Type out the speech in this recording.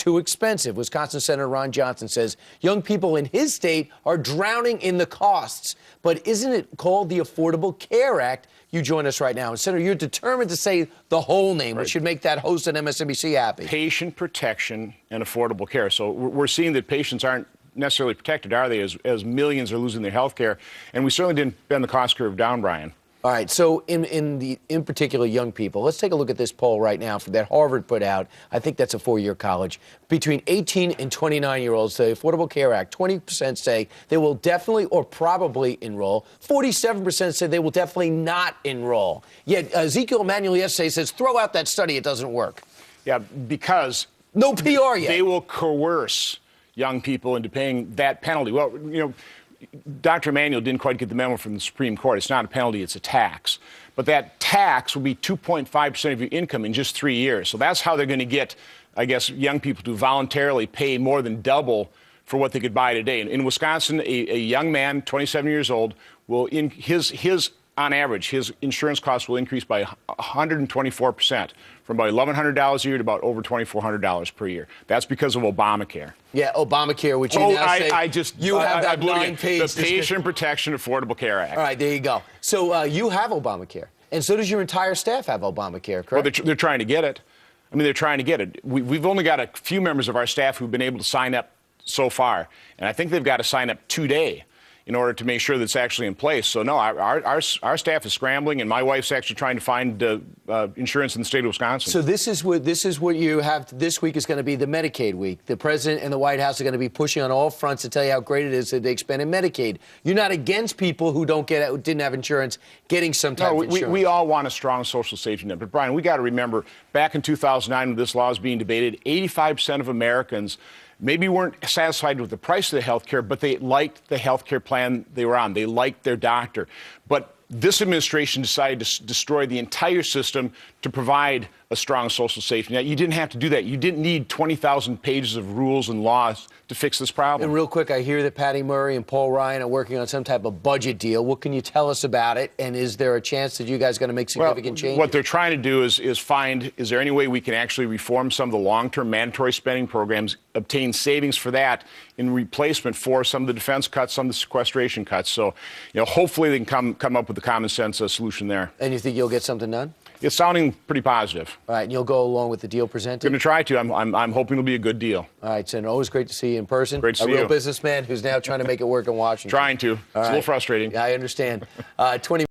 too expensive. Wisconsin Senator Ron Johnson says young people in his state are drowning in the costs. But isn't it called the Affordable Care Act? You join us right now. And Senator, you're determined to say the whole name, which should make that host at MSNBC happy. Patient protection and affordable care. So we're seeing that patients aren't necessarily protected, are they, as millions are losing their health care. And we certainly didn't bend the cost curve down, Brian. All right, so in particular young people, let's take a look at this poll right now that Harvard put out. I think that's a four-year college. Between 18 and 29-year-olds, the Affordable Care Act, 20% say they will definitely or probably enroll. 47% say they will definitely not enroll. Yet Ezekiel Emanuel yesterday says, throw out that study, it doesn't work. Yeah, because no PR yet. They will coerce young people into paying that penalty. Well, you know, Dr. Emanuel didn't quite get the memo from the Supreme Court. It's not a penalty, it's a tax. But that tax will be 2.5% of your income in just 3 years. So that's how they're going to get, I guess, young people to voluntarily pay more than double for what they could buy today. In Wisconsin, a young man, 27 years old, will on average, his insurance costs will increase by 124%, from about $1,100 a year to about over $2,400 per year. That's because of Obamacare. Yeah, Obamacare, which you now say you have that 9-page. The Patient Protection Affordable Care Act. All right, there you go. So you have Obamacare, and so does your entire staff have Obamacare, correct? Well, they're trying to get it. I mean, they're trying to get it. We've only got a few members of our staff who've been able to sign up so far, and I think they've got to sign up today in order to make sure that's actually in place. So, no, our staff is scrambling, and my wife's actually trying to find insurance in the state of Wisconsin. So this is what you have this week is going to be the Medicaid week. The president and the White House are going to be pushing on all fronts to tell you how great it is that they expanded Medicaid. You're not against people who didn't have insurance getting some type of insurance. We all want a strong social safety net. But, Brian, we got to remember, back in 2009 when this law was being debated, 85% of Americans maybe weren't satisfied with the price of the health care, but they liked the health care plan they were on. They liked their doctor. But this administration decided to destroy the entire system to provide a strong social safety net. You didn't have to do that. You didn't need 20,000 pages of rules and laws to fix this problem. And real quick, I hear that Patty Murray and Paul Ryan are working on some type of budget deal. What can you tell us about it? And is there a chance that you guys are going to make significant changes? What they're trying to do is find, is there any way we can actually reform some of the long-term mandatory spending programs, obtain savings for that in replacement for some of the defense cuts, some of the sequestration cuts. So, you know, hopefully they can come up with a common sense solution there. And you think you'll get something done? It's sounding pretty positive. All right, and you'll go along with the deal presented? Going to try to. I'm hoping it'll be a good deal. All right, Senator, always great to see you in person. Great to see you. A real businessman who's now trying to make it work in Washington. Trying to. It's a little frustrating. Yeah, I understand. 20